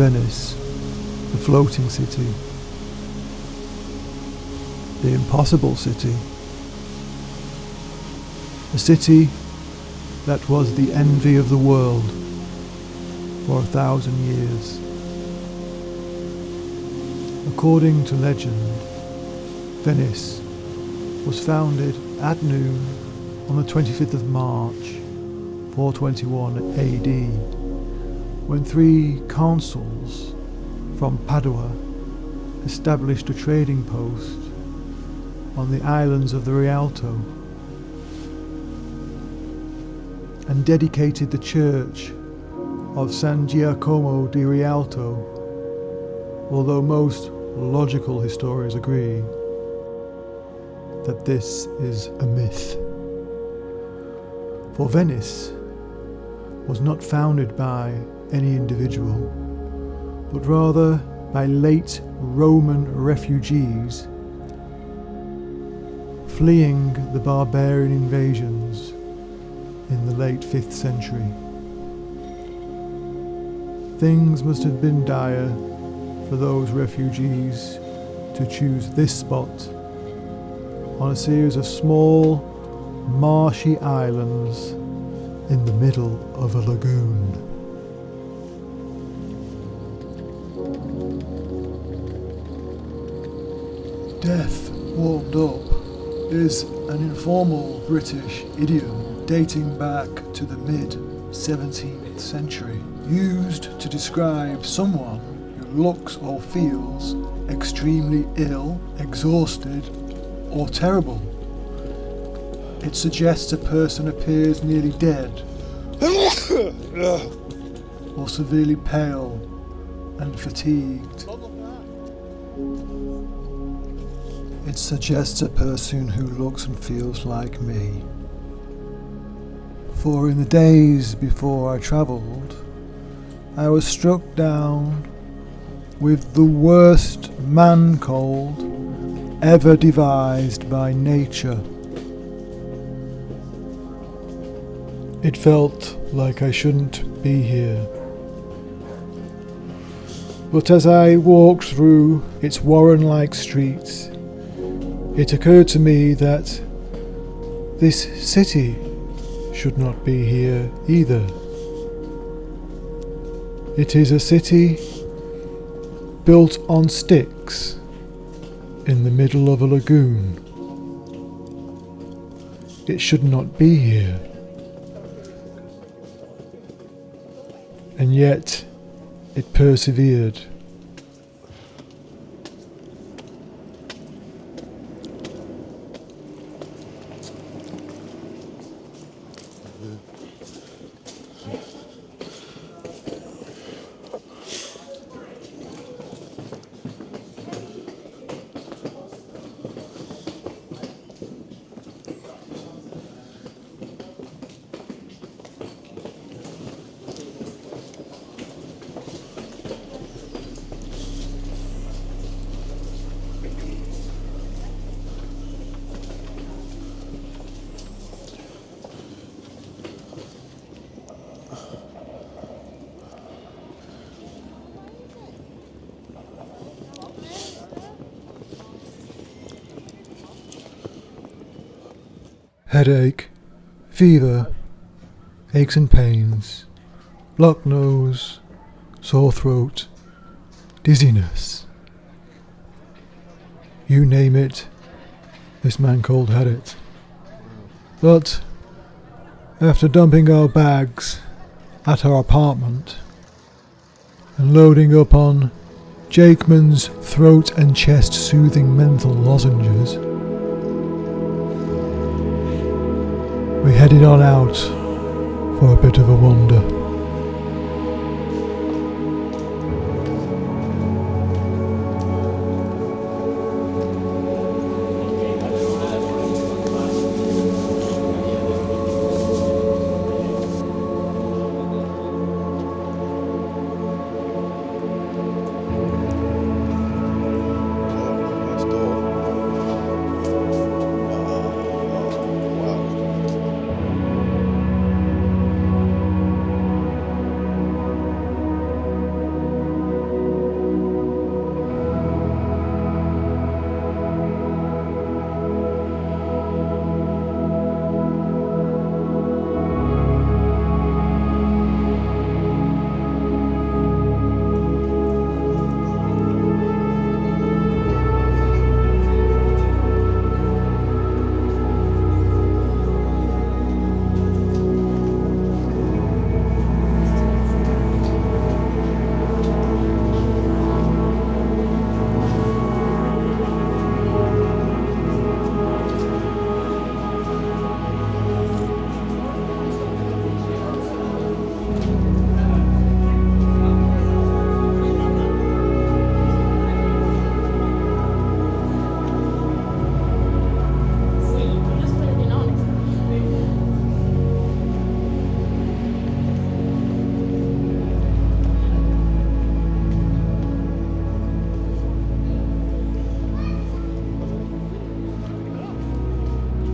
Venice, the floating city, the impossible city, a city that was the envy of the world for 1,000 years. According to legend, Venice was founded at noon on the 25th of March, 421 AD, when 3 consuls from Padua established a trading post on the islands of the Rialto and dedicated the church of San Giacomo di Rialto, although most logical historians agree that this is a myth. For Venice was not founded by any individual, but rather by late Roman refugees fleeing the barbarian invasions in the late 5th century. Things must have been dire for those refugees to choose this spot on a series of small, marshy islands in the middle of a lagoon. Death warmed up is an informal British idiom dating back to the mid-17th century, used to describe someone who looks or feels extremely ill, exhausted, or terrible. It suggests a person appears nearly dead, or severely pale and fatigued. It suggests a person who looks and feels like me. For in the days before I travelled, I was struck down with the worst man cold ever devised by nature. It felt like I shouldn't be here. But as I walked through its warren-like streets, it occurred to me that this city should not be here either. It is a city built on sticks in the middle of a lagoon. It should not be here. And yet it persevered. Headache, fever, aches and pains, blocked nose, sore throat, dizziness. You name it, this man cold had it. But after dumping our bags at our apartment and loading up on Jakeman's throat and chest soothing menthol lozenges, We headed on out for a bit of a wander.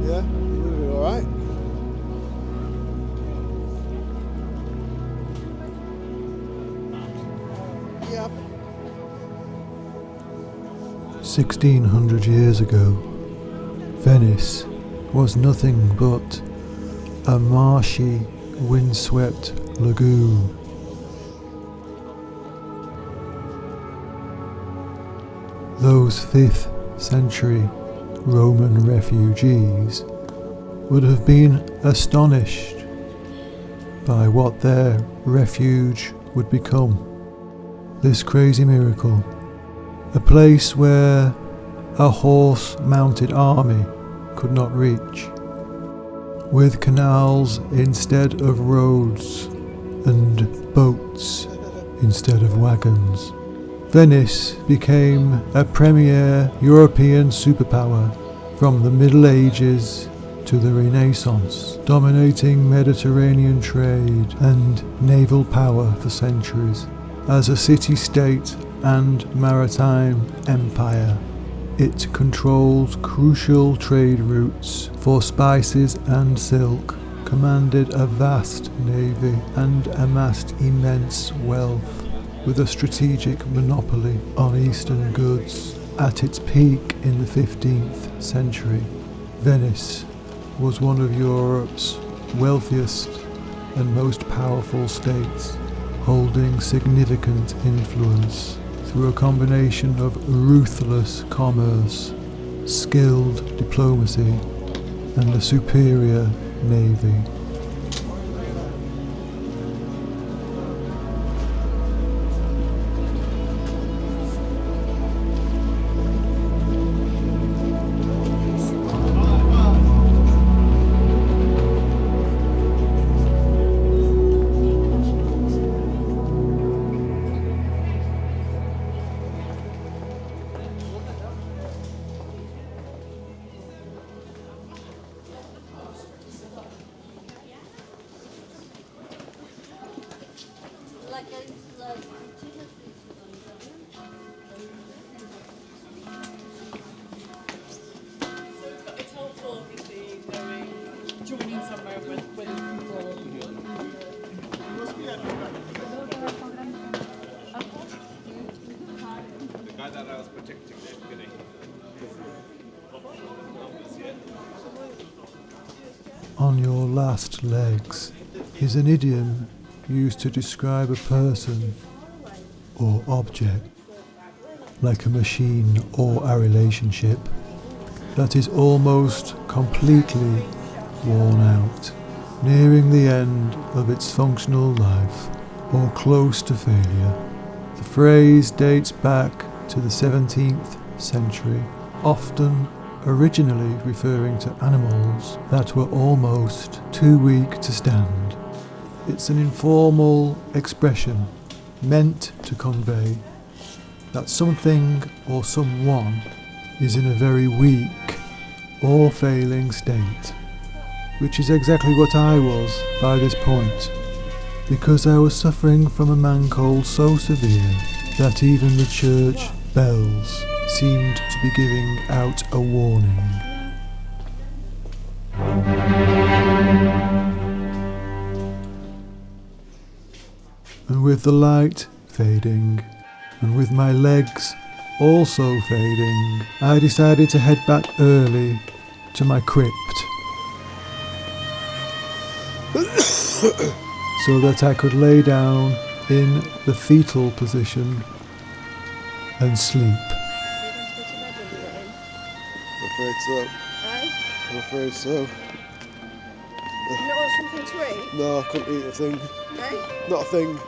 Yeah, you'll be alright. Yep. 1600 years ago, Venice was nothing but a marshy, windswept lagoon. Those 5th century Roman refugees would have been astonished by what their refuge would become. This crazy miracle, a place where a horse-mounted army could not reach, with canals instead of roads and boats instead of wagons. Venice became a premier European superpower from the Middle Ages to the Renaissance, dominating Mediterranean trade and naval power for centuries. As a city-state and maritime empire, it controlled crucial trade routes for spices and silk, commanded a vast navy, and amassed immense wealth, with a strategic monopoly on Eastern goods. At its peak in the 15th century, Venice was one of Europe's wealthiest and most powerful states, holding significant influence through a combination of ruthless commerce, skilled diplomacy, and a superior navy. It's helpful, obviously, knowing, joining somewhere with people. The guy that I was protecting at the beginning. On your last legs is an idiom used to describe a person or object, like a machine or a relationship, that is almost completely worn out, nearing the end of its functional life, or close to failure. The phrase dates back to the 17th century, often originally referring to animals that were almost too weak to stand. It's an informal expression meant to convey that something or someone is in a very weak or failing state, which is exactly what I was by this point, because I was suffering from a man cold so severe that even the church bells seemed to be giving out a warning. And with the light fading, and with my legs also fading, I decided to head back early to my crypt so that I could lay down in the fetal position and sleep. I'm afraid so. I'm afraid so. You not want something to eat? No, I couldn't eat a thing. No? Not a thing.